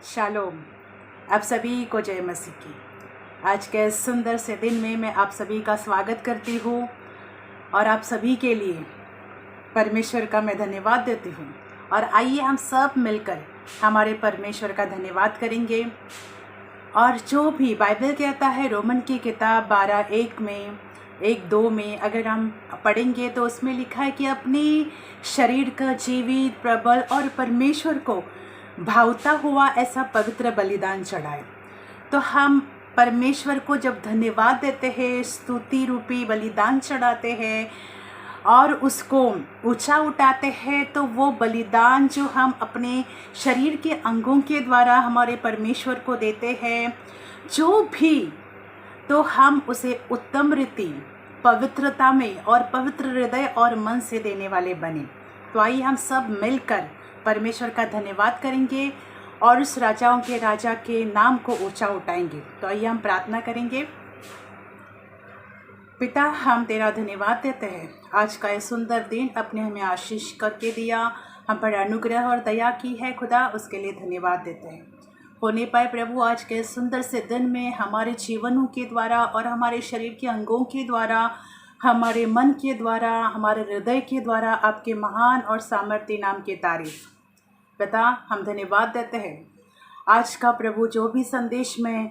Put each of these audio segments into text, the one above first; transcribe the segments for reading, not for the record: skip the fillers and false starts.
Shalom. आप सभी को जय मसीह की। आज के इस सुंदर से दिन में मैं आप सभी का स्वागत करती हूँ और आप सभी के लिए परमेश्वर का मैं धन्यवाद देती हूँ। और आइए हम सब मिलकर हमारे परमेश्वर का धन्यवाद करेंगे। और जो भी बाइबल कहता है रोमन की किताब 12:1 में 1:2 में अगर हम पढ़ेंगे तो उसमें लिखा है कि अपने शरीर का जीवित प्रबल और परमेश्वर को भावता हुआ ऐसा पवित्र बलिदान चढ़ाए। तो हम परमेश्वर को जब धन्यवाद देते हैं, स्तुति रूपी बलिदान चढ़ाते हैं और उसको ऊंचा उठाते हैं, तो वो बलिदान जो हम अपने शरीर के अंगों के द्वारा हमारे परमेश्वर को देते हैं जो भी, तो हम उसे उत्तम रीति पवित्रता में और पवित्र हृदय और मन से देने वाले बने। तो आइए हम सब मिलकर परमेश्वर का धन्यवाद करेंगे और उस राजाओं के राजा के नाम को ऊंचा उठाएंगे। तो आइए हम प्रार्थना करेंगे। पिता, हम तेरा धन्यवाद देते हैं, आज का ये सुंदर दिन अपने हमें आशीष करके दिया, हम पर अनुग्रह और दया की है खुदा, उसके लिए धन्यवाद देते हैं। होने पाए प्रभु आज के सुंदर से दिन में हमारे जीवनों के द्वारा और हमारे शरीर के अंगों के द्वारा, हमारे मन के द्वारा, हमारे हृदय के द्वारा आपके महान और सामर्थ्य नाम की तारीफ। पिता, हम धन्यवाद देते हैं आज का प्रभु जो भी संदेश में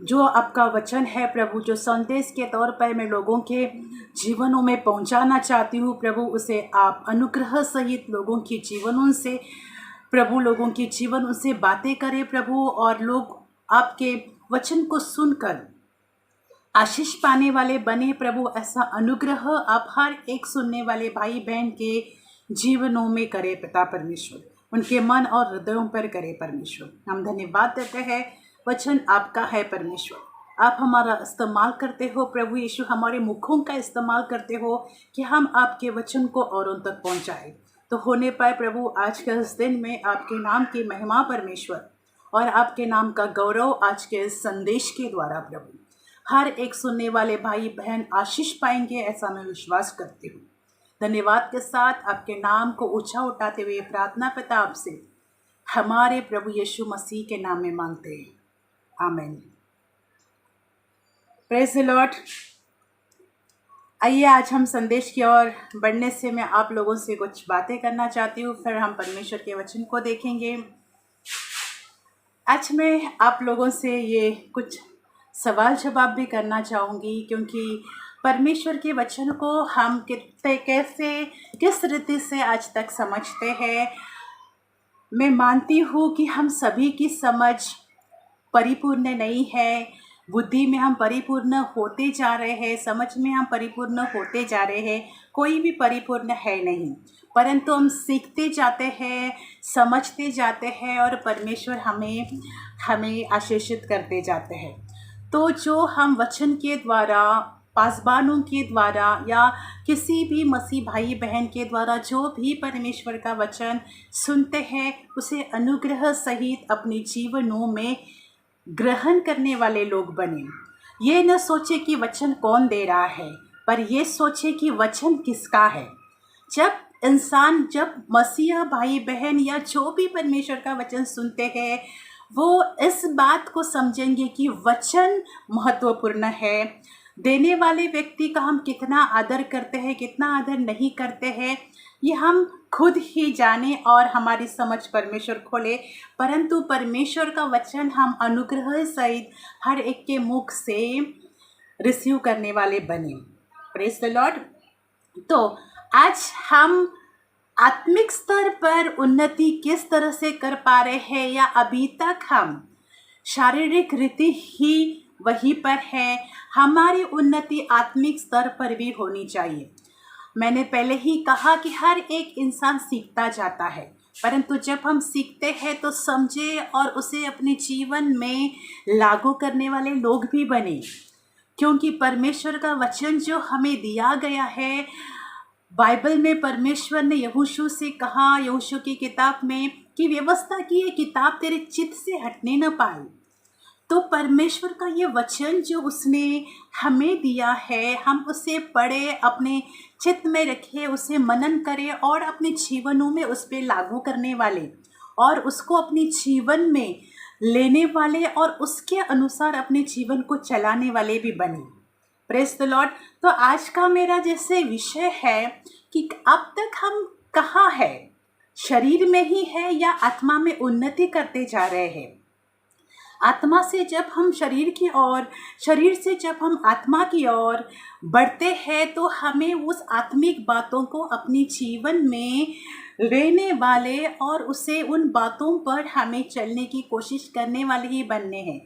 जो आपका वचन है प्रभु, जो संदेश के तौर पर मैं लोगों के जीवनों में पहुंचाना चाहती हूँ प्रभु, उसे आप अनुग्रह सहित लोगों के जीवनों से प्रभु, लोगों के जीवन से बातें करें प्रभु, और लोग आपके वचन को सुनकर आशीष पाने वाले बने प्रभु। ऐसा अनुग्रह आप हर एक सुनने वाले भाई बहन के जीवनों में करे पिता परमेश्वर, उनके मन और हृदयों पर करे परमेश्वर। हम धन्यवाद देते हैं, वचन आपका है परमेश्वर, आप हमारा इस्तेमाल करते हो प्रभु यीशु, हमारे मुखों का इस्तेमाल करते हो कि हम आपके वचन को औरों तक पहुंचाए। तो होने पाए प्रभु आज के इस दिन में आपके नाम की महिमा परमेश्वर और आपके नाम का गौरव आज के इस संदेश के द्वारा प्रभु हर एक सुनने वाले भाई बहन आशीष पाएंगे, ऐसा मैं विश्वास करती हूँ। धन्यवाद के साथ आपके नाम को ऊंचा उठाते हुए प्रार्थना पिता आपसे हमारे प्रभु यीशु मसीह के नाम में मांगते हैं, आमीन। Praise the Lord. आइए आज हम संदेश की ओर बढ़ने से मैं आप लोगों से कुछ बातें करना चाहती हूँ, फिर हम परमेश्वर के वचन को देखेंगे। आज मैं आप लोगों से ये कुछ सवाल जवाब भी करना चाहूँगी, क्योंकि परमेश्वर के वचन को हम किस रीति से आज तक समझते हैं। मैं मानती हूँ कि हम सभी की समझ परिपूर्ण नहीं है, बुद्धि में हम परिपूर्ण होते जा रहे हैं, समझ में हम परिपूर्ण होते जा रहे हैं, कोई भी परिपूर्ण है नहीं, परंतु हम सीखते जाते हैं, समझते जाते हैं और परमेश्वर हमें आशीषित करते जाते हैं। तो जो हम वचन के द्वारा, पासबानों के द्वारा या किसी भी मसीह भाई बहन के द्वारा जो भी परमेश्वर का वचन सुनते हैं, उसे अनुग्रह सहित अपने जीवनों में ग्रहण करने वाले लोग बने। ये न सोचे कि वचन कौन दे रहा है, पर ये सोचे कि वचन किसका है। जब मसीह भाई बहन या जो भी परमेश्वर का वचन सुनते हैं, वो इस बात को समझेंगे कि वचन महत्वपूर्ण है। देने वाले व्यक्ति का हम कितना आदर करते हैं, कितना आदर नहीं करते हैं, ये हम खुद ही जाने और हमारी समझ परमेश्वर खोले, परंतु परमेश्वर का वचन हम अनुग्रह सहित हर एक के मुख से रिसीव करने वाले बने। Praise the Lord. तो आज हम आत्मिक स्तर पर उन्नति किस तरह से कर पा रहे हैं, या अभी तक हम शारीरिक रीति ही वहीं पर है। हमारी उन्नति आत्मिक स्तर पर भी होनी चाहिए। मैंने पहले ही कहा कि हर एक इंसान सीखता जाता है, परंतु जब हम सीखते हैं तो समझे और उसे अपने जीवन में लागू करने वाले लोग भी बने, क्योंकि परमेश्वर का वचन जो हमें दिया गया है, बाइबल में परमेश्वर ने यहोशू से कहा, यहोशू की किताब में, कि व्यवस्था की ये किताब तेरे चित्त से हटने न पाए। तो परमेश्वर का ये वचन जो उसने हमें दिया है, हम उसे पढ़े, अपने चित्त में रखें, उसे मनन करें और अपने जीवनों में उस पर लागू करने वाले और उसको अपने जीवन में लेने वाले और उसके अनुसार अपने जीवन को चलाने वाले भी बने। Praise the Lord. तो आज का मेरा जैसे विषय है कि अब तक हम कहाँ है, शरीर में ही है या आत्मा में उन्नति करते जा रहे हैं। आत्मा से जब हम शरीर की ओर, शरीर से जब हम आत्मा की ओर बढ़ते हैं तो हमें उस आत्मिक बातों को अपने जीवन में लेने वाले और उसे उन बातों पर हमें चलने की कोशिश करने वाले ही बनने हैं।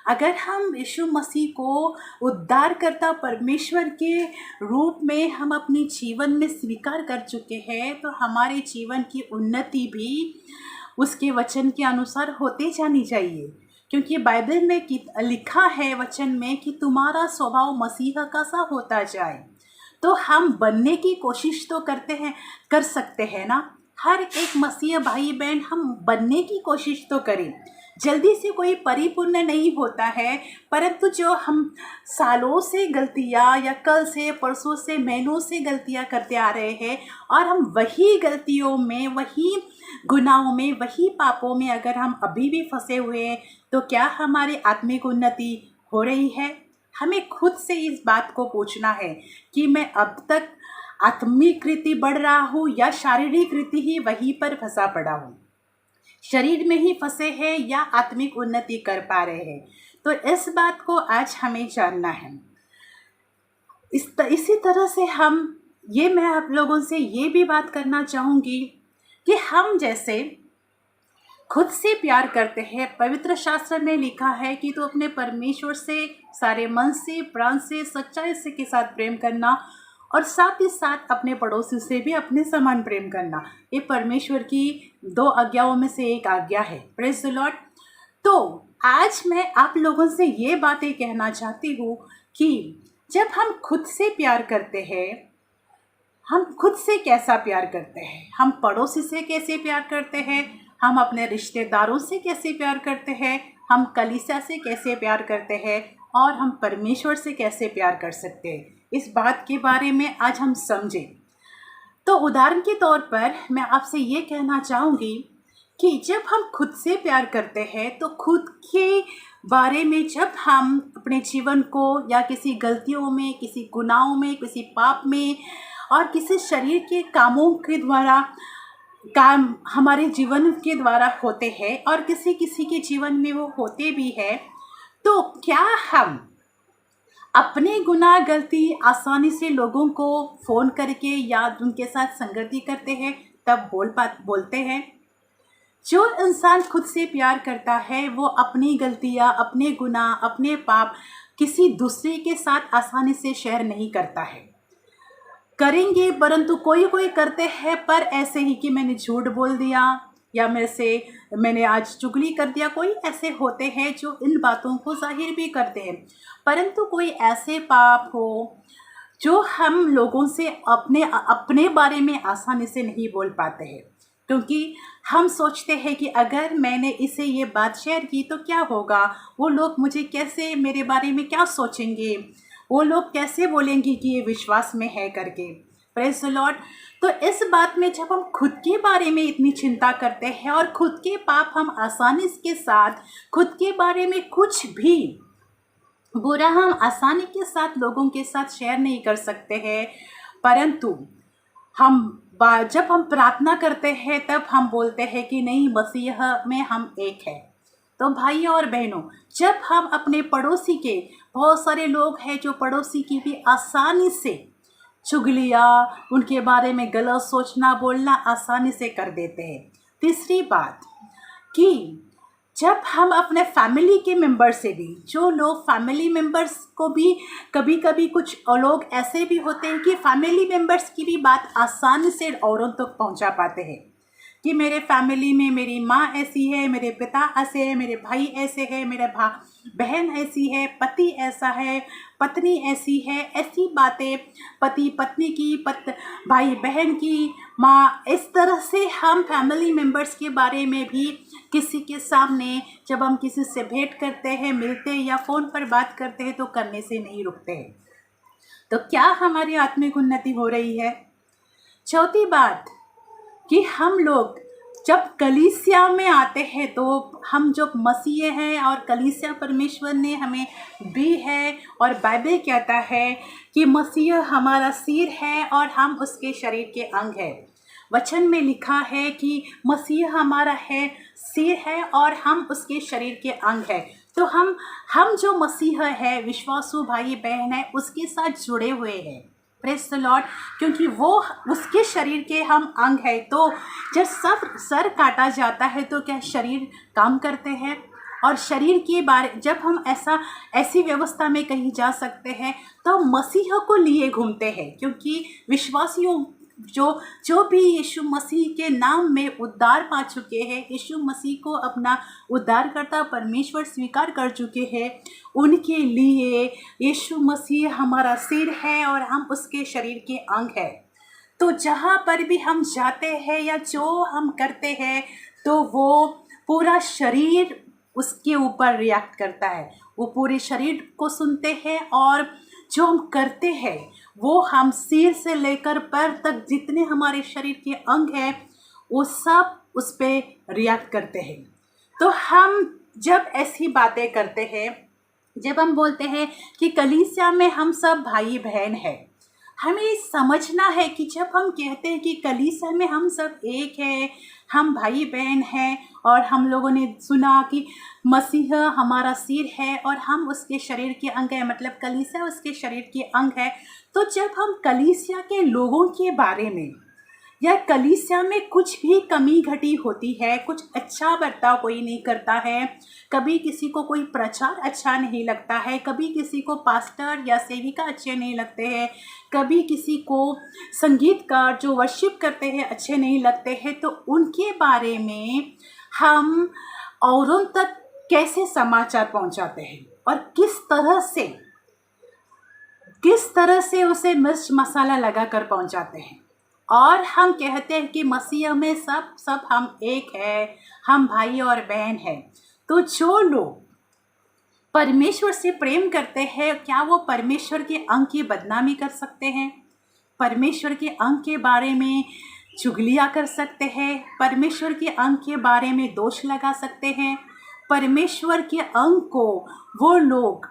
अगर हम यीशु मसीह को उद्धारकर्ता परमेश्वर के रूप में हम अपने जीवन में स्वीकार कर चुके हैं तो हमारे जीवन की उन्नति भी उसके वचन के अनुसार होते जानी चाहिए। क्योंकि बाइबल में लिखा है वचन में कि तुम्हारा स्वभाव मसीह का सा होता जाए। तो हम बनने की कोशिश तो कर सकते हैं ना। हर एक मसीह भाई बहन हम बनने की कोशिश तो करें। जल्दी से कोई परिपूर्ण नहीं होता है, परंतु जो हम सालों से गलतियां या कल से परसों से महीनों से गलतियां करते आ रहे हैं और हम वही गलतियों में, वही गुनाहों में, वही पापों में अगर हम अभी भी फंसे हुए हैं तो क्या हमारी आत्मिक उन्नति हो रही है? हमें खुद से इस बात को पूछना है कि मैं अब तक आत्मिक रीति बढ़ रहा हूँ या शारीरिक रीति ही वहीं पर फंसा पड़ा हूँ। शरीर में ही फंसे हैं या आत्मिक उन्नति कर पा रहे हैं। तो इस बात को आज हमें जानना है। इसी तरह से मैं आप लोगों से ये भी बात करना चाहूँगी कि हम जैसे खुद से प्यार करते हैं। पवित्र शास्त्र में लिखा है कि तो अपने परमेश्वर से सारे मन से, प्राण से, सच्चाई से के साथ प्रेम करना और साथ ही साथ अपने पड़ोसी से भी अपने समान प्रेम करना। ये परमेश्वर की 2 आज्ञाओं में से एक आज्ञा है। Praise the Lord. तो आज मैं आप लोगों से ये बातें कहना चाहती हूँ कि जब हम खुद से प्यार करते हैं, हम खुद से कैसा प्यार करते हैं, हम पड़ोसी से कैसे प्यार करते हैं, हम अपने रिश्तेदारों से कैसे प्यार करते हैं, हम कलीसिया से कैसे प्यार करते हैं और हम परमेश्वर से कैसे प्यार कर सकते हैं, इस बात के बारे में आज हम समझें। तो उदाहरण के तौर पर मैं आपसे ये कहना चाहूँगी कि जब हम खुद से प्यार करते हैं तो खुद के बारे में जब हम अपने जीवन को या किसी गलतियों में, किसी गुनाहों में, किसी पाप में और किसी शरीर के कामों के द्वारा काम हमारे जीवन के द्वारा होते हैं और किसी किसी के जीवन में वो होते भी हैं, तो क्या हम अपने गुनाह गलती आसानी से लोगों को फ़ोन करके या उनके साथ संगति करते हैं तब बोलते हैं? जो इंसान खुद से प्यार करता है वो अपनी गलतियाँ, अपने गुनाह, अपने पाप किसी दूसरे के साथ आसानी से शेयर नहीं करता है। करेंगे परंतु कोई करते हैं पर ऐसे ही कि मैंने झूठ बोल दिया या मैंने आज चुगली कर दिया। कोई ऐसे होते हैं जो इन बातों को जाहिर भी करते हैं, परंतु कोई ऐसे पाप हो जो हम लोगों से अपने बारे में आसानी से नहीं बोल पाते हैं, क्योंकि हम सोचते हैं कि अगर मैंने इसे ये बात शेयर की तो क्या होगा, वो लोग मुझे कैसे, मेरे बारे में क्या सोचेंगे, वो लोग कैसे बोलेंगे कि ये विश्वास में है करके। Praise the Lord. तो इस बात में जब हम खुद के बारे में इतनी चिंता करते हैं और खुद के पाप हम आसानी के साथ, खुद के बारे में कुछ भी बुरा हम आसानी के साथ लोगों के साथ शेयर नहीं कर सकते हैं, परंतु जब हम प्रार्थना करते हैं तब हम बोलते हैं कि नहीं, मसीह में हम एक है। तो भाइयों और बहनों, जब हम अपने पड़ोसी के, बहुत सारे लोग हैं जो पड़ोसी की भी आसानी से चुगलियाँ, उनके बारे में गलत सोचना बोलना आसानी से कर देते हैं। तीसरी बात कि जब हम अपने फैमिली के मेंबर से भी, जो लोग फैमिली मेंबर्स को भी कभी कभी कुछ लोग ऐसे भी होते हैं कि फैमिली मेंबर्स की भी बात आसानी से औरों तक पहुंचा पाते हैं कि मेरे फैमिली में मेरी माँ ऐसी है, मेरे पिता ऐसे हैं, मेरे भाई ऐसे हैं, मेरे बहन ऐसी है, पति ऐसा है, पत्नी ऐसी है। ऐसी बातें पति पत्नी की, भाई बहन की, माँ, इस तरह से हम फैमिली मेंबर्स के बारे में भी किसी के सामने जब हम किसी से भेंट करते हैं, मिलते हैं या फ़ोन पर बात करते हैं तो करने से नहीं रुकते हैं। तो क्या हमारी आत्मिक उन्नति हो रही है? चौथी बात कि हम लोग जब कलीसिया में आते हैं तो हम जो मसीह हैं और कलीसिया परमेश्वर ने हमें दी है, और बाइबल कहता है कि मसीह हमारा सिर है और हम उसके शरीर के अंग हैं। वचन में लिखा है कि मसीह हमारा है, सिर है और हम उसके शरीर के अंग हैं। तो हम जो मसीह है, विश्वासु भाई बहन है, उसके साथ जुड़े हुए हैं। Praise the Lord. क्योंकि वो उसके शरीर के हम अंग है। तो जब सब सर काटा जाता है तो क्या शरीर काम करते हैं? और शरीर के बारे जब हम ऐसी व्यवस्था में कहीं जा सकते हैं तो मसीह को लिए घूमते हैं, क्योंकि विश्वासियों जो भी यीशु मसीह के नाम में उद्धार पा चुके हैं, यीशु मसीह को अपना उद्धारकर्ता परमेश्वर स्वीकार कर चुके हैं, उनके लिए यीशु मसीह हमारा सिर है और हम उसके शरीर के अंग हैं। तो जहाँ पर भी हम जाते हैं या जो हम करते हैं तो वो पूरा शरीर उसके ऊपर रिएक्ट करता है। वो पूरे शरीर को सुनते हैं और जो हम करते हैं वो हम सिर से लेकर पैर तक जितने हमारे शरीर के अंग हैं वो सब उस पर रिएक्ट करते हैं। तो हम जब ऐसी बातें करते हैं, जब हम बोलते हैं कि कलीसिया में हम सब भाई बहन हैं, हमें समझना है कि जब हम कहते हैं कि कलीसिया में हम सब एक हैं, हम भाई बहन हैं, और हम लोगों ने सुना कि मसीह हमारा सिर है और हम उसके शरीर के अंग हैं, मतलब कलीसिया उसके शरीर के अंग है। तो जब हम कलीसिया के लोगों के बारे में या कलीसिया में कुछ भी कमी घटी होती है, कुछ अच्छा बर्ताव कोई नहीं करता है, कभी किसी को कोई प्रचार अच्छा नहीं लगता है, कभी किसी को पास्टर या सेविका अच्छे नहीं लगते हैं, कभी किसी को संगीतकार जो वर्शिप करते हैं अच्छे नहीं लगते हैं, तो उनके बारे में हम औरों तक कैसे समाचार पहुंचाते हैं और किस तरह से उसे मिर्च मसाला लगाकर पहुंचाते हैं। और हम कहते हैं कि मसीह में सब हम एक है, हम भाई और बहन हैं। तो जो लोग परमेश्वर से प्रेम करते हैं, क्या वो परमेश्वर के अंग की बदनामी कर सकते हैं? परमेश्वर के अंग के बारे में चुगलियाँ कर सकते हैं? परमेश्वर के अंग के बारे में दोष लगा सकते हैं? परमेश्वर के अंग को वो लोग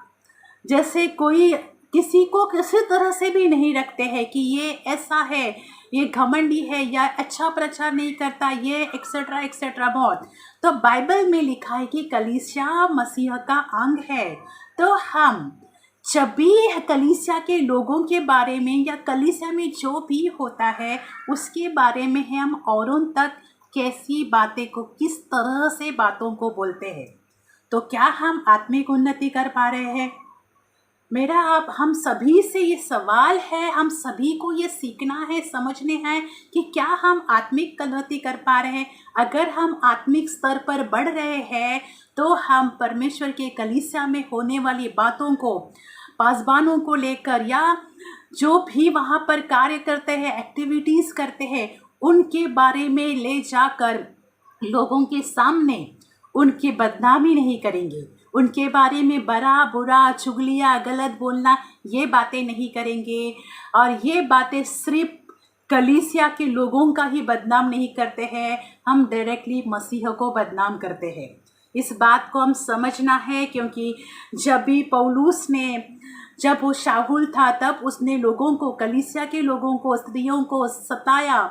जैसे कोई किसी को किसी तरह से भी नहीं रखते हैं कि ये ऐसा है, ये घमंडी है, या अच्छा प्रचार नहीं करता, ये एक्सेट्रा एक्सेट्रा बहुत। तो बाइबल में लिखा है कि कलीसिया मसीह का अंग है। तो हम जब भी कलीसिया के लोगों के बारे में या कलीसिया में जो भी होता है उसके बारे में हम औरों तक कैसी बातें को, किस तरह से बातों को बोलते हैं, तो क्या हम आत्मिक उन्नति कर पा रहे हैं? मेरा अब हम सभी से ये सवाल है, हम सभी को ये सीखना है, समझने हैं कि क्या हम आत्मिक उन्नति कर पा रहे हैं। अगर हम आत्मिक स्तर पर बढ़ रहे हैं तो हम परमेश्वर के कलीसिया में होने वाली बातों को, पासबानों को लेकर, या जो भी वहाँ पर कार्य करते हैं, एक्टिविटीज़ करते हैं, उनके बारे में ले जाकर लोगों के सामने उनकी बदनामी नहीं करेंगे, उनके बारे में बड़ा बुरा चुगलियाँ गलत बोलना, ये बातें नहीं करेंगे। और ये बातें सिर्फ कलीसिया के लोगों का ही बदनाम नहीं करते हैं, हम डायरेक्टली मसीह को बदनाम करते हैं। इस बात को हम समझना है, क्योंकि जब भी पौलुस ने, जब वो शाहुल था तब उसने लोगों को, कलीसिया के लोगों को, स्त्रियों को सताया,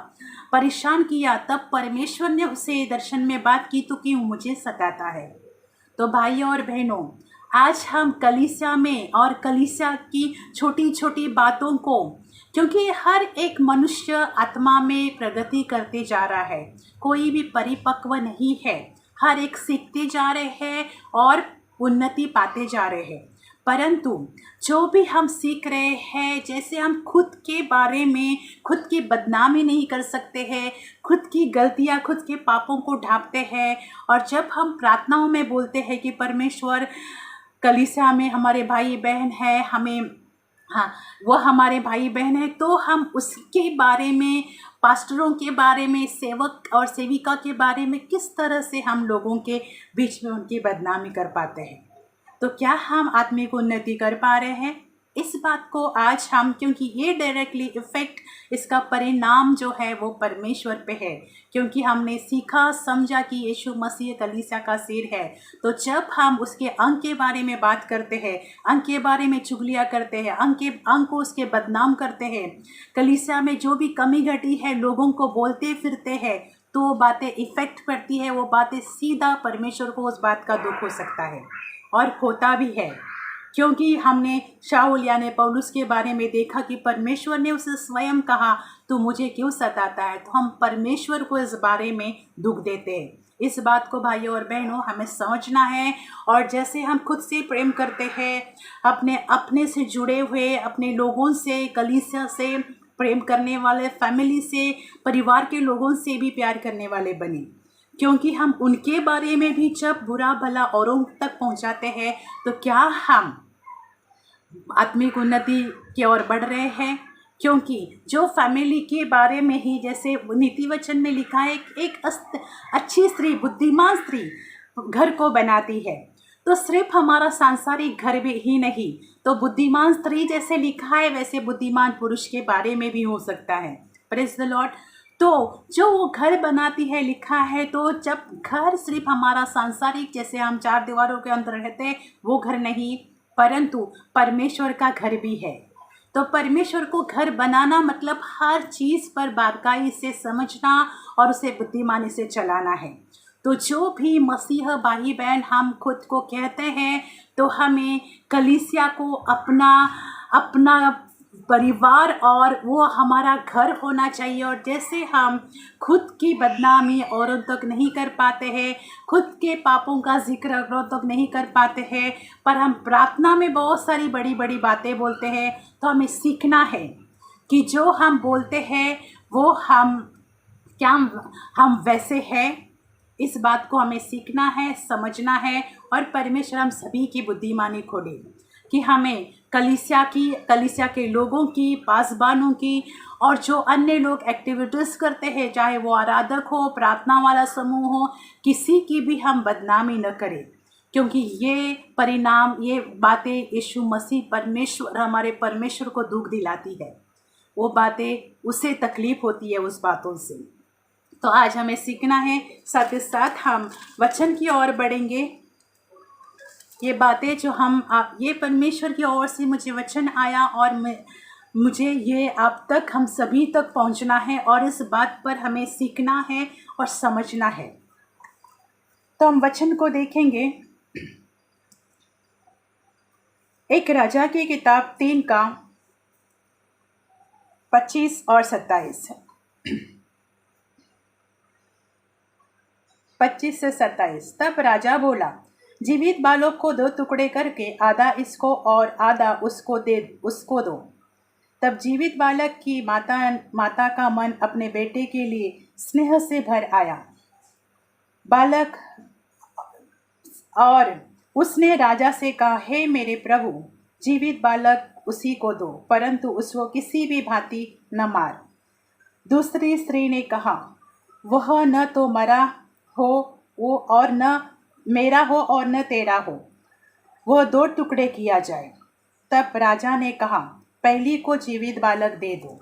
परेशान किया, तब परमेश्वर ने उसे दर्शन में बात की तो क्यों मुझे सताता है। तो भाइयों और बहनों, आज हम कलीसिया में और कलीसिया की छोटी छोटी बातों को, क्योंकि हर एक मनुष्य आत्मा में प्रगति करते जा रहा है, कोई भी परिपक्व नहीं है, हर एक सीखते जा रहे हैं और उन्नति पाते जा रहे हैं। परंतु जो भी हम सीख रहे हैं, जैसे हम खुद के बारे में खुद की बदनामी नहीं कर सकते हैं, खुद की गलतियां, खुद के पापों को ढांपते हैं, और जब हम प्रार्थनाओं में बोलते हैं कि परमेश्वर कलीसिया में हमारे भाई बहन है, हमें, हाँ, वो हमारे भाई बहन है, तो हम उसके बारे में, पास्टरों के बारे में, सेवक और सेविका के बारे में किस तरह से हम लोगों के बीच में उनकी बदनामी कर पाते हैं। तो क्या हम आत्मिक उन्नति कर पा रहे हैं? इस बात को आज हम, क्योंकि ये डायरेक्टली इफ़ेक्ट, इसका परिणाम जो है वो परमेश्वर पे है, क्योंकि हमने सीखा समझा कि यीशु मसीह कलीसिया का सिर है। तो जब हम उसके अंग के बारे में बात करते हैं, अंग के बारे में चुगलियाँ करते हैं, अंग को उसके बदनाम करते हैं, कलीसिया में जो भी कमी घटी है लोगों को बोलते फिरते हैं, तो वो बातें इफ़ेक्ट करती है, वो बातें सीधा परमेश्वर को उस बात का दुख हो सकता है और होता भी है। क्योंकि हमने शाऊल यानी पौलुस के बारे में देखा कि परमेश्वर ने उसे स्वयं कहा, तू मुझे क्यों सताता है। तो हम परमेश्वर को इस बारे में दुख देते हैं। इस बात को भाइयों और बहनों हमें समझना है। और जैसे हम खुद से प्रेम करते हैं, अपने से जुड़े हुए अपने लोगों से, कलीसिया से प्रेम करने वाले, फैमिली से, परिवार के लोगों से भी प्यार करने वाले बने, क्योंकि हम उनके बारे में भी जब बुरा भला औरों तक पहुंचाते हैं तो क्या हम आत्मिक उन्नति की ओर बढ़ रहे हैं। क्योंकि जो फैमिली के बारे में ही, जैसे नीति वचन में लिखा है, एक अच्छी स्त्री, बुद्धिमान स्त्री घर को बनाती है। तो सिर्फ हमारा सांसारिक घर भी ही नहीं, तो बुद्धिमान स्त्री जैसे लिखा है वैसे बुद्धिमान पुरुष के बारे में भी हो सकता है। Praise the Lord. तो जो वो घर बनाती है लिखा है, तो जब घर सिर्फ हमारा सांसारिक, जैसे हम चार दीवारों के अंदर रहते हैं, वो घर नहीं, परंतु परमेश्वर का घर भी है। तो परमेश्वर को घर बनाना मतलब हर चीज़ पर बारीकाई से समझना और उसे बुद्धिमानी से चलाना है। तो जो भी मसीह भाई बहन हम खुद को कहते हैं, तो हमें कलीसिया को अपना परिवार और वो हमारा घर होना चाहिए। और जैसे हम खुद की बदनामी औरों तक नहीं कर पाते हैं, खुद के पापों का जिक्र औरों तक नहीं कर पाते हैं, पर हम प्रार्थना में बहुत सारी बड़ी बड़ी बातें बोलते हैं, तो हमें सीखना है कि जो हम बोलते हैं वो हम वैसे हैं। इस बात को हमें सीखना है, समझना है, और परमेश्वर हम सभी की बुद्धिमानी खोले कि हमें कलीसिया के लोगों की, पासबानों की, और जो अन्य लोग एक्टिविटीज़ करते हैं, चाहे वो आराधक हो, प्रार्थना वाला समूह हो, किसी की भी हम बदनामी न करें। क्योंकि ये परिणाम, ये बातें यीशु मसीह परमेश्वर, हमारे परमेश्वर को दुख दिलाती है। वो बातें, उसे तकलीफ़ होती है उस बातों से। तो आज हमें सीखना है, साथ ही साथ हम वचन की ओर बढ़ेंगे। ये बातें जो ये परमेश्वर की ओर से मुझे वचन आया और मुझे ये आप तक, हम सभी तक पहुंचना है, और इस बात पर हमें सीखना है और समझना है। तो हम वचन को देखेंगे। एक राजा की किताब 3 का 25 और 27, 25 से 27। तब राजा बोला, जीवित बालक को 2 टुकड़े करके आधा इसको और आधा उसको दो। तब जीवित बालक की माता का मन अपने बेटे के लिए स्नेह से भर आया। बालक और उसने राजा से कहा, हे मेरे प्रभु, जीवित बालक उसी को दो, परंतु उसको किसी भी भांति न मार। दूसरी स्त्री ने कहा, वह न तो मरा हो वो, और न मेरा हो और न तेरा हो, वह 2 टुकड़े किया जाए। तब राजा ने कहा, पहली को जीवित बालक दे दो,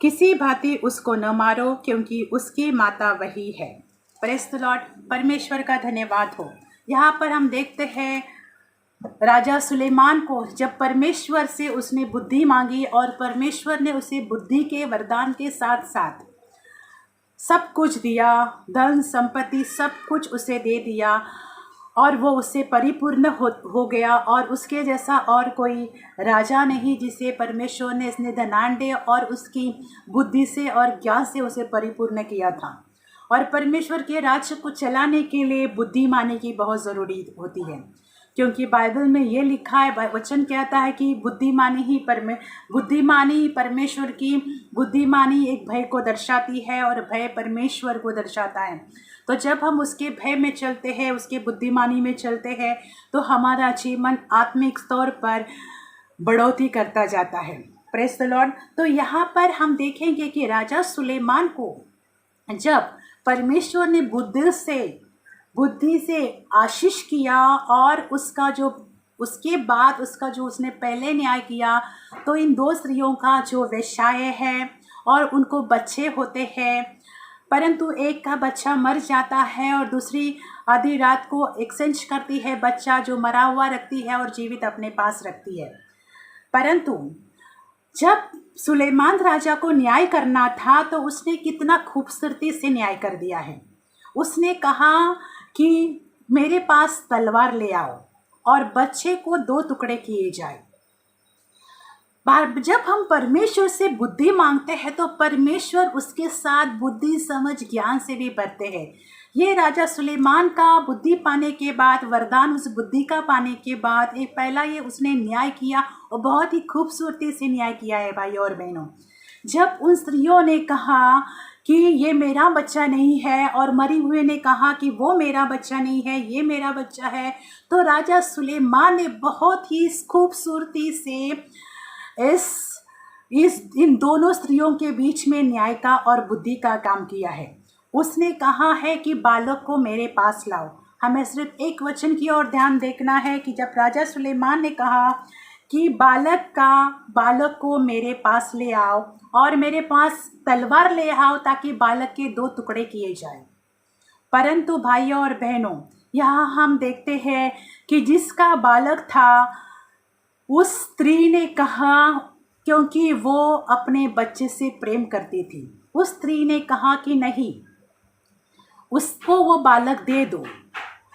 किसी भांति उसको न मारो, क्योंकि उसकी माता वही है। Praise the Lord. परमेश्वर का धन्यवाद हो। यहाँ पर हम देखते हैं राजा सुलेमान को, जब परमेश्वर से उसने बुद्धि मांगी और परमेश्वर ने उसे बुद्धि के वरदान के साथ साथ सब कुछ दिया, धन संपत्ति सब कुछ उसे दे दिया, और वो उससे परिपूर्ण हो गया। और उसके जैसा और कोई राजा नहीं जिसे परमेश्वर ने इसने धनांडे और उसकी बुद्धि से और ज्ञान से उसे परिपूर्ण किया था। और परमेश्वर के राज्य को चलाने के लिए बुद्धिमानी की बहुत ज़रूरी होती है, क्योंकि बाइबल में ये लिखा है, वचन कहता है कि बुद्धिमानी परमेश्वर की बुद्धिमानी एक भय को दर्शाती है, और भय परमेश्वर को दर्शाता है। तो जब हम उसके भय में चलते हैं, उसके बुद्धिमानी में चलते हैं, तो हमारा जीवन आत्मिक स्तर पर बढ़ोतरी करता जाता है। Praise the Lord. तो यहाँ पर हम देखेंगे कि राजा सुलेमान को जब परमेश्वर ने बुद्धि से आशीष किया, और उसके बाद उसका जो उसने पहले न्याय किया, तो इन 2 स्त्रियों का जो व्यवसाय है और उनको बच्चे होते हैं, परंतु एक का बच्चा मर जाता है और दूसरी आधी रात को एक्सचेंज करती है, बच्चा जो मरा हुआ रखती है और जीवित अपने पास रखती है। परंतु जब सुलेमान राजा को न्याय करना था तो उसने कितना खूबसूरती से न्याय कर दिया है। उसने कहा कि मेरे पास तलवार ले आओ और बच्चे को 2 टुकड़े किए जाए। जब हम परमेश्वर से बुद्धि मांगते हैं तो परमेश्वर उसके साथ बुद्धि समझ ज्ञान से भी बढ़ते हैं। ये राजा सुलेमान का बुद्धि पाने के बाद, वरदान उस बुद्धि का पाने के बाद, एक पहला ये उसने न्याय किया और बहुत ही खूबसूरती से न्याय किया है भाई और बहनों। जब उन स्त्रियों ने कहा कि ये मेरा बच्चा नहीं है और मरी हुए ने कहा कि वो मेरा बच्चा नहीं है, ये मेरा बच्चा है, तो राजा सुलेमान ने बहुत ही खूबसूरती से इन दोनों स्त्रियों के बीच में न्याय का और बुद्धि का काम किया है। उसने कहा है कि बालक को मेरे पास लाओ। हमें सिर्फ एक वचन की ओर ध्यान देखना है कि जब राजा सुलेमान ने कहा कि बालक को मेरे पास ले आओ और मेरे पास तलवार ले आओ ताकि बालक के 2 टुकड़े किए जाए, परंतु भाइयों और बहनों, यहाँ हम देखते हैं कि जिसका बालक था उस स्त्री ने कहा, क्योंकि वो अपने बच्चे से प्रेम करती थी, उस स्त्री ने कहा कि नहीं, उसको वो बालक दे दो,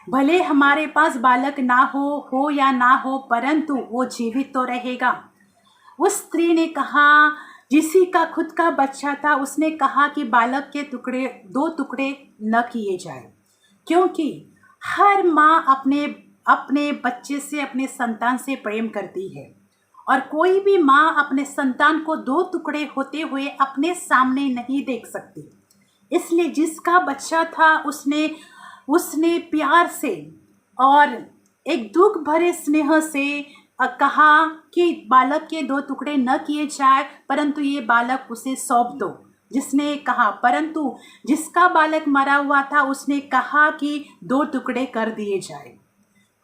भले हमारे पास बालक ना हो या ना हो, परंतु वो जीवित तो रहेगा। उस स्त्री ने कहा, जिसी का खुद का बच्चा था, उसने कहा कि बालक के 2 टुकड़े न किए जाए, क्योंकि हर माँ अपने बच्चे से, अपने संतान से प्रेम करती है और कोई भी माँ अपने संतान को 2 टुकड़े होते हुए अपने सामने नहीं देख सकती। इसलिए जिसका बच्चा था उसने प्यार से और एक दुख भरे स्नेह से कहा कि बालक के 2 टुकड़े न किए जाए, परंतु ये बालक उसे सौंप दो। जिसने कहा, परंतु जिसका बालक मरा हुआ था उसने कहा कि 2 टुकड़े कर दिए जाए,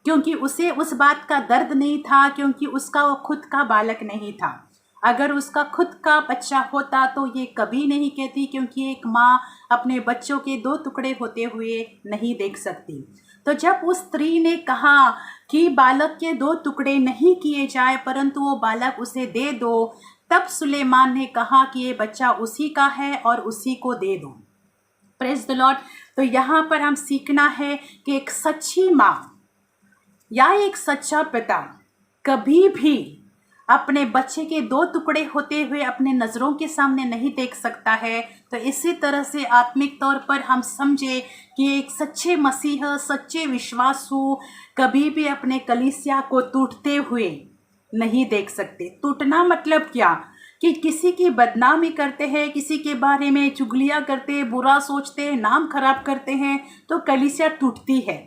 क्योंकि उसे उस बात का दर्द नहीं था, क्योंकि उसका वो खुद का बालक नहीं था। अगर उसका खुद का बच्चा होता तो ये कभी नहीं कहती, क्योंकि एक माँ अपने बच्चों के 2 टुकड़े होते हुए नहीं देख सकती। तो जब उस स्त्री ने कहा कि बालक के 2 टुकड़े नहीं किए जाए, परंतु वो बालक उसे दे दो, तब सुलेमान ने कहा कि ये बच्चा उसी का है और उसी को दे दो। Praise the Lord. तो यहाँ पर हम सीखना है कि एक सच्ची माँ या एक सच्चा पिता कभी भी अपने बच्चे के 2 टुकड़े होते हुए अपने नज़रों के सामने नहीं देख सकता है। तो इसी तरह से आत्मिक तौर पर हम समझे कि एक सच्चे मसीह, सच्चे विश्वासु कभी भी अपने कलीसिया को टूटते हुए नहीं देख सकते। टूटना मतलब क्या? कि किसी की बदनामी करते हैं, किसी के बारे में चुगलियाँ करते हैं, बुरा सोचते हैं, नाम खराब करते हैं, तो कलीसिया टूटती है।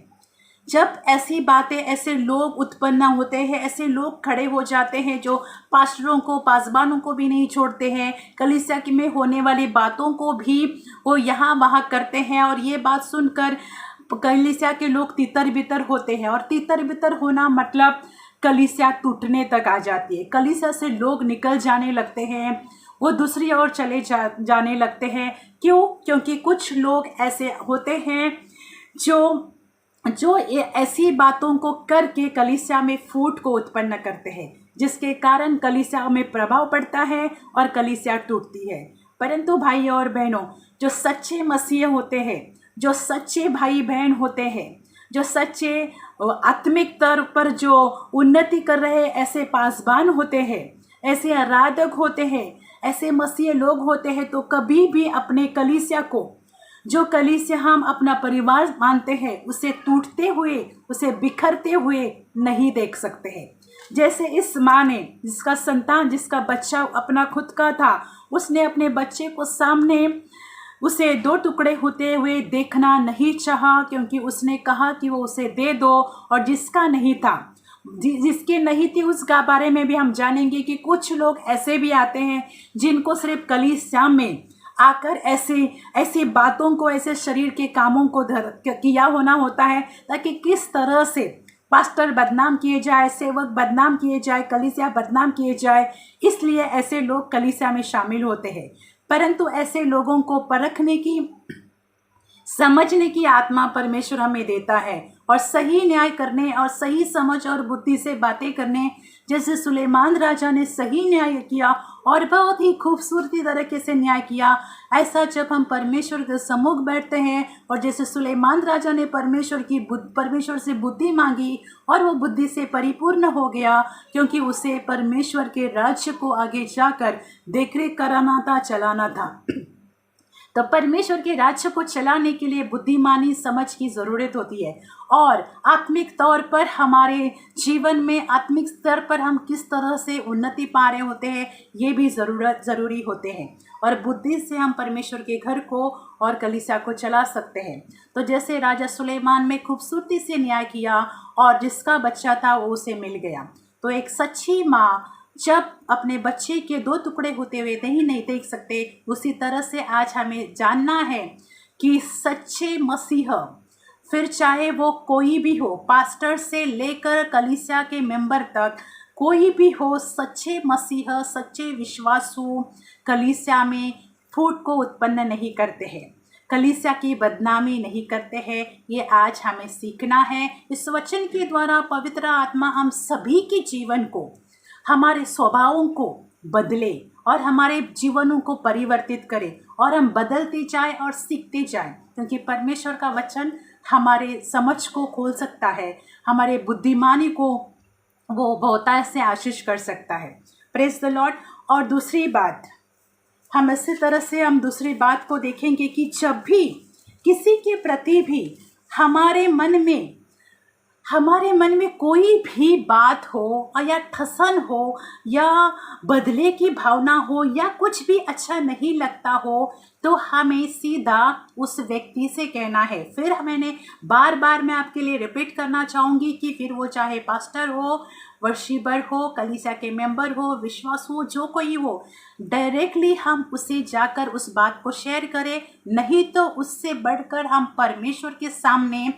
जब ऐसी बातें, ऐसे लोग उत्पन्न होते हैं, ऐसे लोग खड़े हो जाते हैं जो पास्टरों को, पासबानों को भी नहीं छोड़ते हैं, कलीसिया में होने वाली बातों को भी वो यहाँ वहाँ करते हैं, और ये बात सुनकर कलीसिया के लोग तितर बितर होते हैं। और तितर बितर होना मतलब कलीसिया टूटने तक आ जाती है। कलीसिया से लोग निकल जाने लगते हैं, वो दूसरी ओर चले जाने लगते हैं। क्यों? क्योंकि कुछ लोग ऐसे होते हैं जो ये ऐसी बातों को करके कलीसिया में फूट को उत्पन्न करते हैं, जिसके कारण कलीसिया में प्रभाव पड़ता है और कलीसिया टूटती है। परंतु भाई और बहनों, जो सच्चे मसीह होते हैं, जो सच्चे भाई बहन होते हैं, जो सच्चे आत्मिक तौर पर जो उन्नति कर रहे ऐसे पासबान होते हैं, ऐसे आराधक होते हैं, ऐसे मसीह लोग होते हैं, तो कभी भी अपने कलीसिया को, जो कलीसिया हम अपना परिवार मानते हैं, उसे टूटते हुए, उसे बिखरते हुए नहीं देख सकते हैं। जैसे इस माँ ने, जिसका संतान, जिसका बच्चा अपना खुद का था, उसने अपने बच्चे को सामने उसे 2 टुकड़े होते हुए देखना नहीं चाहा, क्योंकि उसने कहा कि वो उसे दे दो। और जिसका नहीं था, जिसकी नहीं थी, उसका बारे में भी हम जानेंगे कि कुछ लोग ऐसे भी आते हैं जिनको सिर्फ कलीसिया में आकर ऐसी बातों को, ऐसे शरीर के कामों को किया होना होता है, ताकि किस तरह से पास्टर बदनाम किए जाए, सेवक बदनाम किए जाए, कलीसिया बदनाम किए जाए, इसलिए ऐसे लोग कलीसिया में शामिल होते हैं। परंतु ऐसे लोगों को परखने की, समझने की आत्मा परमेश्वर हमें देता है, और सही न्याय करने और सही समझ और बुद्धि से बातें करने, जैसे सुलेमान राजा ने सही न्याय किया और बहुत ही खूबसूरती तरीके से न्याय किया, ऐसा जब हम परमेश्वर के सम्मुख बैठते हैं और जैसे सुलेमान राजा ने परमेश्वर से बुद्धि मांगी और वो बुद्धि से परिपूर्ण हो गया, क्योंकि उसे परमेश्वर के राज्य को आगे जाकर देखरेख कराना था, चलाना था। तो परमेश्वर के राज्य को चलाने के लिए बुद्धिमानी, समझ की ज़रूरत होती है, और आत्मिक तौर पर हमारे जीवन में आत्मिक स्तर पर हम किस तरह से उन्नति पा रहे होते हैं, ये भी ज़रूरी होते हैं। और बुद्धि से हम परमेश्वर के घर को और कलीसिया को चला सकते हैं। तो जैसे राजा सुलेमान ने खूबसूरती से न्याय किया और जिसका बच्चा था वो उसे मिल गया। तो एक सच्ची माँ जब अपने बच्चे के 2 टुकड़े होते हुए नहीं देख सकते, उसी तरह से आज हमें जानना है कि सच्चे मसीह, फिर चाहे वो कोई भी हो, पास्टर से लेकर कलीसिया के मेंबर तक कोई भी हो, सच्चे मसीह, सच्चे विश्वासु कलीसिया में फूट को उत्पन्न नहीं करते हैं, कलीसिया की बदनामी नहीं करते हैं। ये आज हमें सीखना है। इस वचन के द्वारा पवित्र आत्मा हम सभी के जीवन को, हमारे स्वभावों को बदले और हमारे जीवनों को परिवर्तित करे, और हम बदलते जाए और सीखते जाए, क्योंकि परमेश्वर का वचन हमारे समझ को खोल सकता है, हमारे बुद्धिमानी को वो बहुतायत से आशीष कर सकता है। Praise the Lord. और दूसरी बात, हम इसी तरह से हम दूसरी बात को देखेंगे कि जब भी किसी के प्रति भी हमारे मन में कोई भी बात हो, या ठसन हो, या बदले की भावना हो, या कुछ भी अच्छा नहीं लगता हो, तो हमें सीधा उस व्यक्ति से कहना है। फिर मैंने बार मैं आपके लिए रिपीट करना चाहूँगी कि फिर वो चाहे पास्टर हो, वर्शिपर हो, कलीसिया के मेंबर हो, विश्वास हो, जो कोई हो, डायरेक्टली हम उसे जाकर उस बात को शेयर करें। नहीं तो उससे बढ़कर हम परमेश्वर के सामने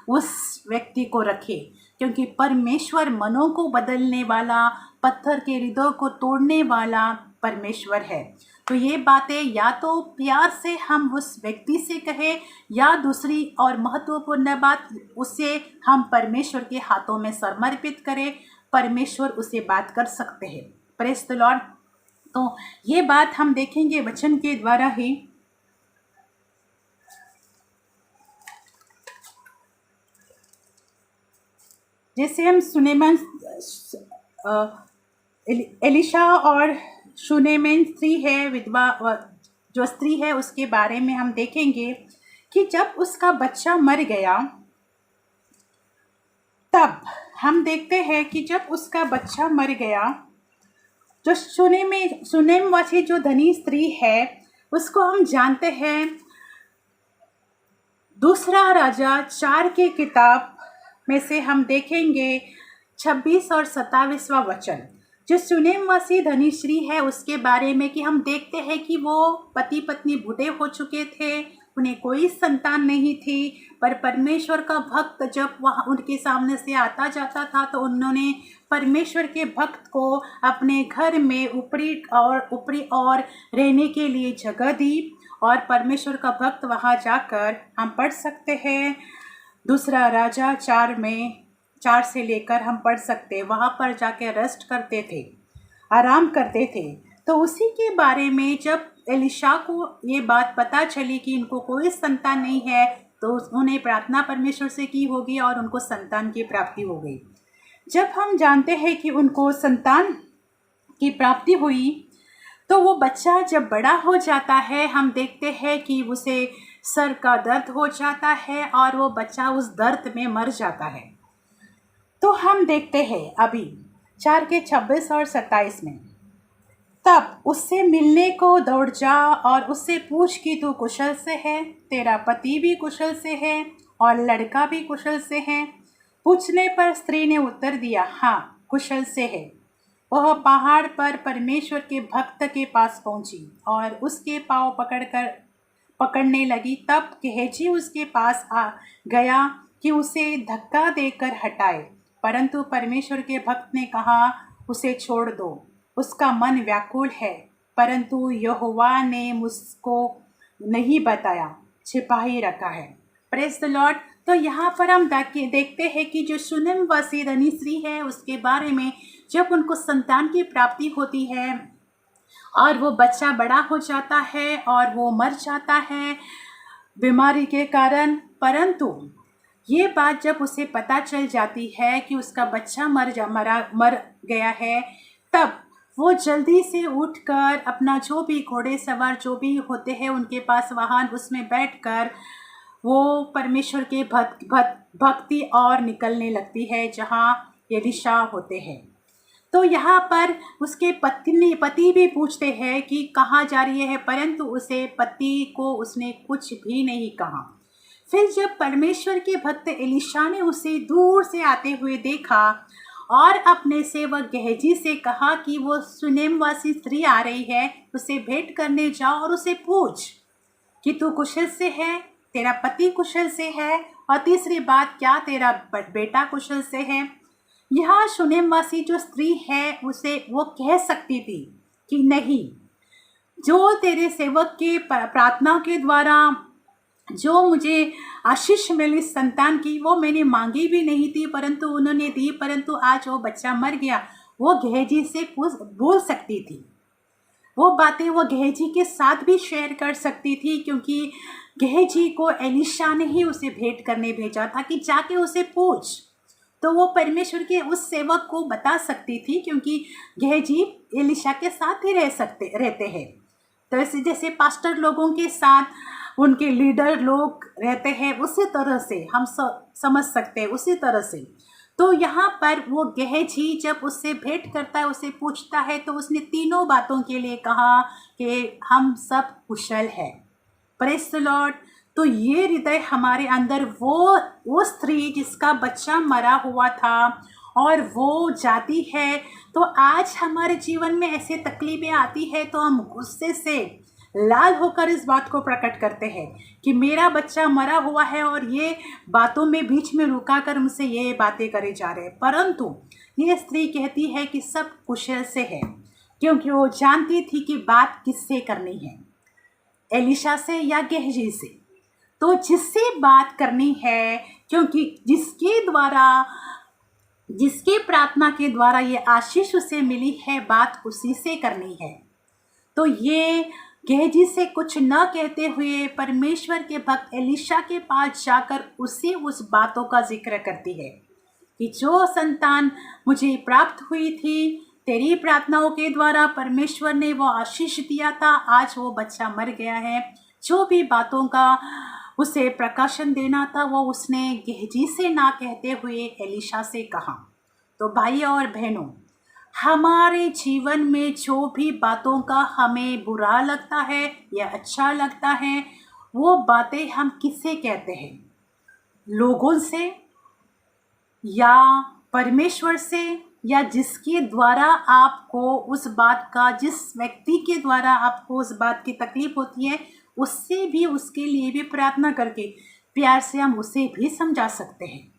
उस व्यक्ति को रखे, क्योंकि परमेश्वर मनों को बदलने वाला, पत्थर के हृदय को तोड़ने वाला परमेश्वर है। तो ये बातें या तो प्यार से हम उस व्यक्ति से कहें, या दूसरी और महत्वपूर्ण बात, उसे हम परमेश्वर के हाथों में समर्पित करें, परमेश्वर उसे बात कर सकते हैं। Praise the Lord. तो ये बात हम देखेंगे वचन के द्वारा ही। जैसे हम सुनेमन एलिशा और सुनेमन स्त्री है, विधवा जो स्त्री है, उसके बारे में हम देखेंगे कि जब उसका बच्चा मर गया, तब हम देखते हैं कि जब उसका बच्चा मर गया, जो सुनेमवासी जो धनी स्त्री है, उसको हम जानते हैं दूसरा राजा 4 के किताब में से हम देखेंगे 26 और 27वां वचन। जो सुनेमवासी धनी स्त्री है उसके बारे में कि हम देखते हैं कि वो पति पत्नी बूढ़े हो चुके थे, उन्हें कोई संतान नहीं थी, पर परमेश्वर का भक्त जब वहाँ उनके सामने से आता जाता था तो उन्होंने परमेश्वर के भक्त को अपने घर में ऊपरी और रहने के लिए जगह दी, और परमेश्वर का भक्त वहाँ जाकर हम पढ़ सकते हैं दूसरा राजा 4 से लेकर हम पढ़ सकते हैं, वहाँ पर जाके रेस्ट करते थे, आराम करते थे। तो उसी के बारे में जब एलिशा को ये बात पता चली कि इनको कोई संतान नहीं है, तो उन्हें प्रार्थना परमेश्वर से की होगी और उनको संतान की प्राप्ति हो गई। जब हम जानते हैं कि उनको संतान की प्राप्ति हुई, तो वो बच्चा जब बड़ा हो जाता है, हम देखते हैं कि उसे सर का दर्द हो जाता है और वो बच्चा उस दर्द में मर जाता है। तो हम देखते हैं अभी 4 के 26 और 27 में, तब उससे मिलने को दौड़ जा और उससे पूछ कि तू कुशल से है, तेरा पति भी कुशल से है और लड़का भी कुशल से है। पूछने पर स्त्री ने उत्तर दिया, हाँ कुशल से है। वह पहाड़ पर परमेश्वर के भक्त के पास पहुंची और उसके पाँव पकड़ने लगी। तब गेहजी उसके पास आ गया कि उसे धक्का देकर हटाए परंतु परमेश्वर के भक्त ने कहा, उसे छोड़ दो, उसका मन व्याकुल है, परंतु यहोवा ने मुझको नहीं बताया, छिपा ही रखा है। Praise the Lord. तो यहाँ पर हम देखते हैं कि जो शूनेम वासी धनी स्त्री है, उसके बारे में जब उनको संतान की प्राप्ति होती है और वो बच्चा बड़ा हो जाता है और वो मर जाता है बीमारी के कारण, परंतु ये बात जब उसे पता चल जाती है कि उसका बच्चा मर गया है, तब वो जल्दी से उठकर अपना जो भी घोड़े सवार जो भी होते हैं उनके पास वाहन, उसमें बैठकर वो परमेश्वर के भक्ति और निकलने लगती है जहाँ एलीशा होते हैं। तो यहाँ पर उसके पति भी पूछते हैं कि कहाँ जा रही है, परंतु उसे पति को उसने कुछ भी नहीं कहा। फिर जब परमेश्वर के भक्त एलीशा ने उसे दूर से आते हुए देखा और अपने सेवक गेहजी से कहा कि वो शूनेम वासी स्त्री आ रही है, उसे भेंट करने जाओ और उसे पूछ कि तू कुशल से है, तेरा पति कुशल से है, और तीसरी बात, क्या तेरा बेटा कुशल से है। यहाँ शूनेम वासी जो स्त्री है उसे वो कह सकती थी कि नहीं, जो तेरे सेवक के प्रार्थना के द्वारा जो मुझे आशीष मिली संतान की, वो मैंने मांगी भी नहीं थी, परंतु उन्होंने दी, परंतु आज वो बच्चा मर गया। वो गेहजी से बोल सकती थी, वो बातें वो गेहजी के साथ भी शेयर कर सकती थी, क्योंकि गेहजी को एलीशा ने ही उसे भेंट करने भेजा था कि जाके उसे पूछ। तो वो परमेश्वर के उस सेवक को बता सकती थी, क्योंकि गेहजी एलीशा के साथ ही रहते हैं। तो ऐसे जैसे पास्टर लोगों के साथ उनके लीडर लोग रहते हैं, उसी तरह से हम समझ सकते हैं, उसी तरह से। तो यहाँ पर वो गेहजी जब उससे भेंट करता है, उसे पूछता है, तो उसने तीनों बातों के लिए कहा कि हम सब कुशल हैं। Praise the Lord. तो ये हृदय हमारे अंदर, वो स्त्री जिसका बच्चा मरा हुआ था और वो जाती है, तो आज हमारे जीवन में ऐसे तकलीफें आती है तो हम गुस्से से लाल होकर इस बात को प्रकट करते हैं कि मेरा बच्चा मरा हुआ है और ये बातों में बीच में रुका कर मुझसे ये बातें करे जा रहे हैं। परंतु ये स्त्री कहती है कि सब कुशल से है, क्योंकि वो जानती थी कि बात किससे करनी है, एलीशा से या गेहजी से। तो जिससे बात करनी है, क्योंकि जिसके प्रार्थना के द्वारा ये आशीष उसे मिली है, बात उसी से करनी है। तो ये गेहजी से कुछ न कहते हुए परमेश्वर के भक्त एलीशा के पास जाकर उसे उस बातों का जिक्र करती है कि जो संतान मुझे प्राप्त हुई थी, तेरी प्रार्थनाओं के द्वारा परमेश्वर ने वो आशीष दिया था, आज वो बच्चा मर गया है। जो भी बातों का उसे प्रकाशन देना था, वो उसने गेहजी से ना कहते हुए एलीशा से कहा। तो भाइयों और बहनों, हमारे जीवन में जो भी बातों का हमें बुरा लगता है या अच्छा लगता है, वो बातें हम किससे कहते हैं? लोगों से या परमेश्वर से, या जिसके द्वारा आपको उस बात का, जिस व्यक्ति के द्वारा आपको उस बात की तकलीफ होती है, उससे भी, उसके लिए भी प्रार्थना करके प्यार से हम उसे भी समझा सकते हैं।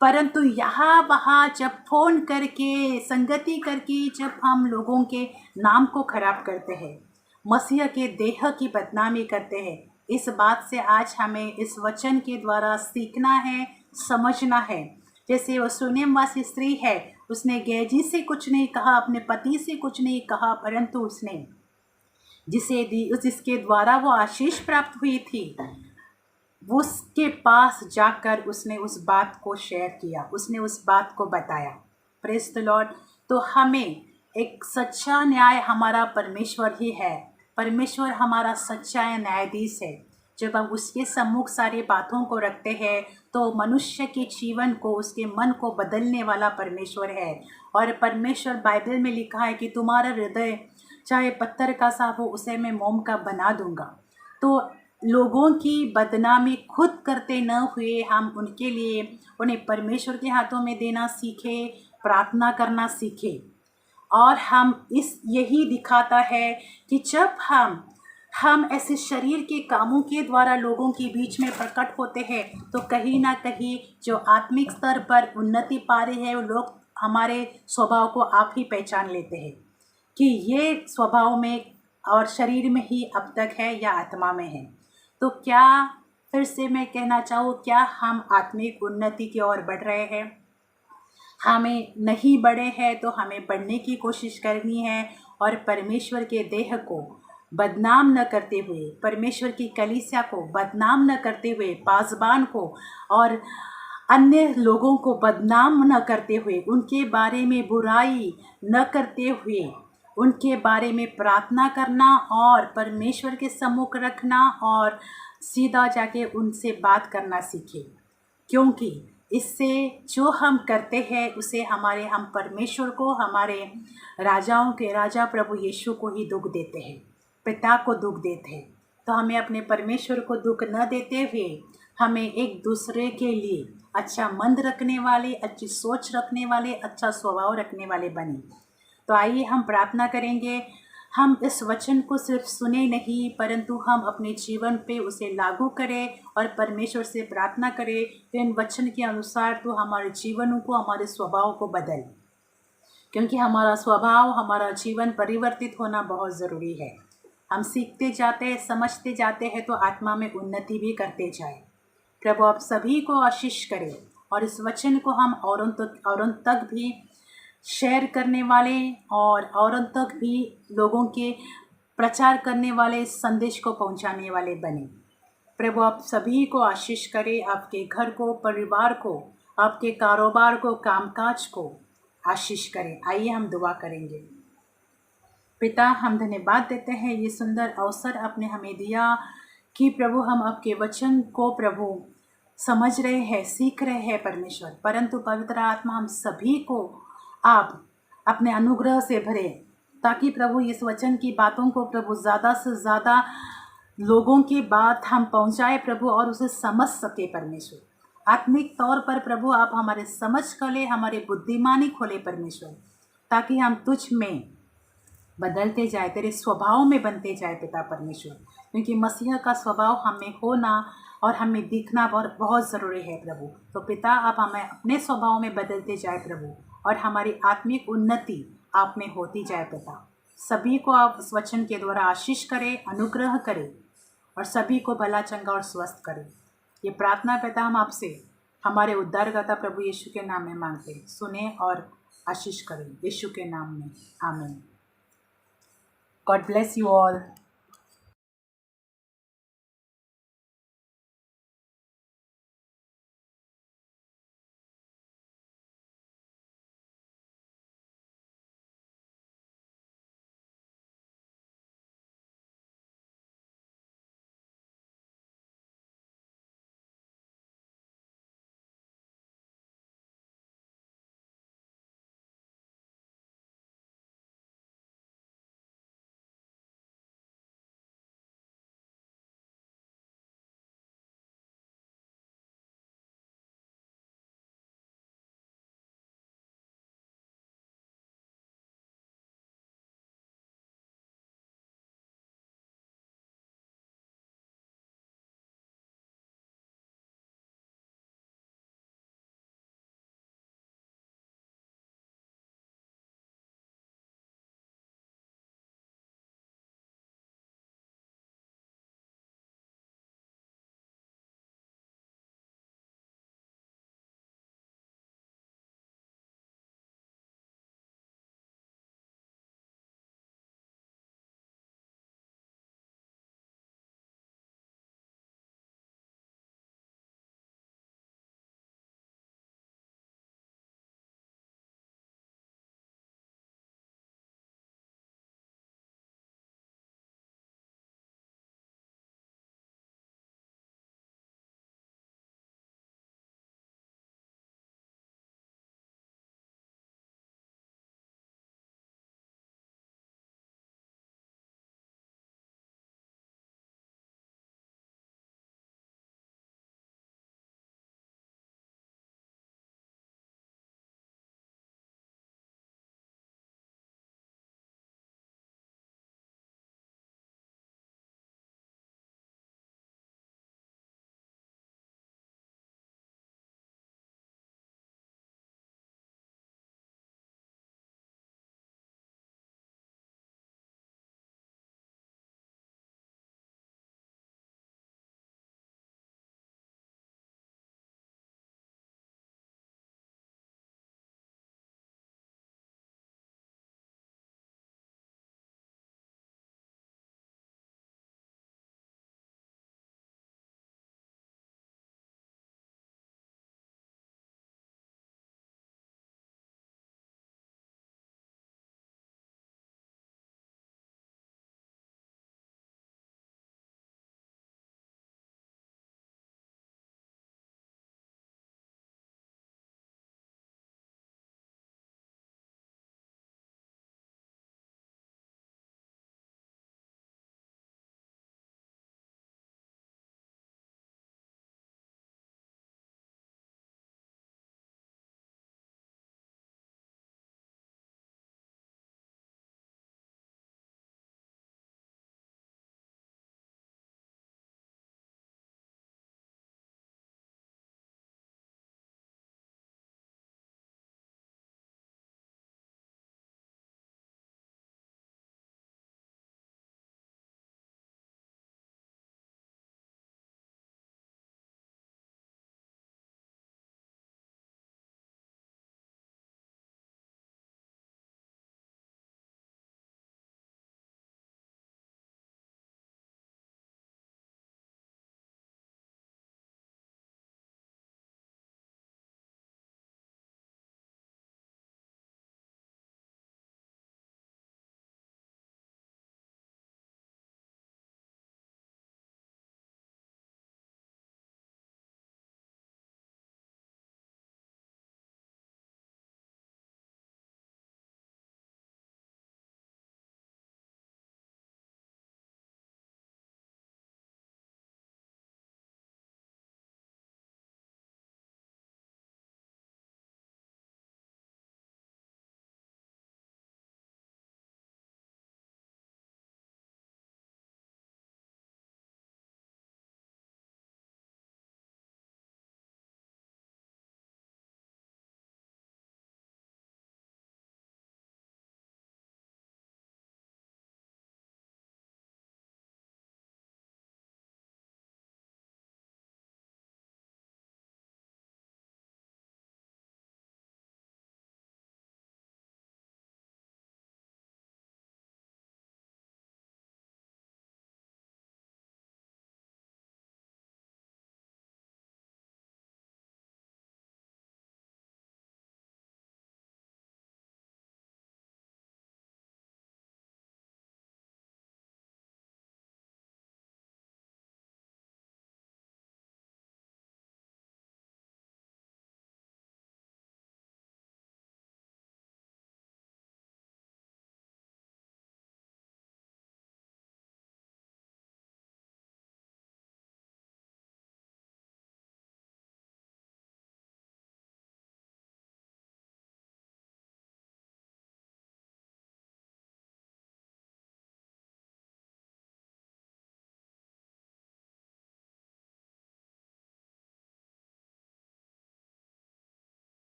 परंतु यहाँ वहाँ जब फ़ोन करके, संगति करके, जब हम लोगों के नाम को खराब करते हैं, मसीह के देह की बदनामी करते हैं, इस बात से आज हमें इस वचन के द्वारा सीखना है, समझना है। जैसे वो शूनेम वासी स्त्री है, उसने गेहजी से कुछ नहीं कहा, अपने पति से कुछ नहीं कहा, परंतु उसने जिसके द्वारा वो आशीष प्राप्त हुई थी, उसके पास जाकर उसने उस बात को शेयर किया, उसने उस बात को बताया। Praise the Lord. तो हमें एक सच्चा न्याय, हमारा परमेश्वर ही है, परमेश्वर हमारा सच्चा न्यायाधीश है। जब हम उसके सम्मुख सारी बातों को रखते हैं, तो मनुष्य के जीवन को, उसके मन को बदलने वाला परमेश्वर है। और परमेश्वर बाइबल में लिखा है कि तुम्हारा हृदय चाहे पत्थर का सा हो, उसे मैं मोम का बना दूंगा। तो लोगों की बदनामी खुद करते न हुए, हम उनके लिए उन्हें परमेश्वर के हाथों में देना सीखे, प्रार्थना करना सीखे। और हम यही दिखाता है कि जब हम ऐसे शरीर के कामों के द्वारा लोगों के बीच में प्रकट होते हैं, तो कहीं ना कहीं जो आत्मिक स्तर पर उन्नति पा रहे हैं वो लोग हमारे स्वभाव को आप ही पहचान लेते हैं कि ये स्वभाव में और शरीर में ही अब तक है या आत्मा में है। तो क्या, फिर से मैं कहना चाहूँ, क्या हम आत्मिक उन्नति की ओर बढ़ रहे हैं? हमें नहीं बढ़े हैं तो हमें बढ़ने की कोशिश करनी है और परमेश्वर के देह को बदनाम न करते हुए, परमेश्वर की कलीसिया को बदनाम न करते हुए, पासबान को और अन्य लोगों को बदनाम न करते हुए, उनके बारे में बुराई न करते हुए, उनके बारे में प्रार्थना करना और परमेश्वर के सम्मुख रखना और सीधा जाके उनसे बात करना सीखें। क्योंकि इससे जो हम करते हैं उसे हम परमेश्वर को, हमारे राजाओं के राजा प्रभु यीशु को ही दुख देते हैं, पिता को दुख देते हैं। तो हमें अपने परमेश्वर को दुख न देते हुए हमें एक दूसरे के लिए अच्छा मन रखने वाले, अच्छी सोच रखने वाले, अच्छा स्वभाव रखने वाले बने। तो आइए हम प्रार्थना करेंगे। हम इस वचन को सिर्फ सुने नहीं, परंतु हम अपने जीवन पे उसे लागू करें और परमेश्वर से प्रार्थना करें तो इन वचन के अनुसार तो हमारे जीवनों को, हमारे स्वभाव को बदल, क्योंकि हमारा स्वभाव, हमारा जीवन परिवर्तित होना बहुत ज़रूरी है। हम सीखते जाते हैं, समझते जाते हैं तो आत्मा में उन्नति भी करते जाए। प्रभु आप सभी को आशीष करें और इस वचन को हम औरों तक भी शेयर करने वाले और औरों तक भी लोगों के प्रचार करने वाले, इस संदेश को पहुंचाने वाले बने। प्रभु आप सभी को आशीष करें, आपके घर को, परिवार को, आपके कारोबार को, कामकाज को आशीष करें। आइए हम दुआ करेंगे। पिता, हम धन्यवाद देते हैं ये सुंदर अवसर आपने हमें दिया कि प्रभु हम आपके वचन को प्रभु समझ रहे हैं, सीख रहे हैं परमेश्वर, परंतु पवित्र आत्मा हम सभी को आप अपने अनुग्रह से भरे, ताकि प्रभु इस वचन की बातों को प्रभु ज़्यादा से ज़्यादा लोगों की बात हम पहुंचाए प्रभु और उसे समझ सके परमेश्वर। आत्मिक तौर पर प्रभु आप हमारे समझ खोले, हमारे बुद्धिमानी खोले परमेश्वर, ताकि हम तुझ में बदलते जाए, तेरे स्वभाव में बनते जाए पिता परमेश्वर, क्योंकि मसीह का स्वभाव हमें होना और हमें दिखना बहुत ज़रूरी है प्रभु। तो पिता आप हमें अपने स्वभाव में बदलते जाए प्रभु और हमारी आत्मिक उन्नति आप में होती जाए पिता। सभी को आप इस वचन के द्वारा आशीष करें, अनुग्रह करें और सभी को भला चंगा और स्वस्थ करें। ये प्रार्थना पिता हम आपसे हमारे उद्धारकर्ता प्रभु यीशु के नाम में मांगते हैं, सुने और आशीष करें यीशु के नाम में, आमीन। God bless you all.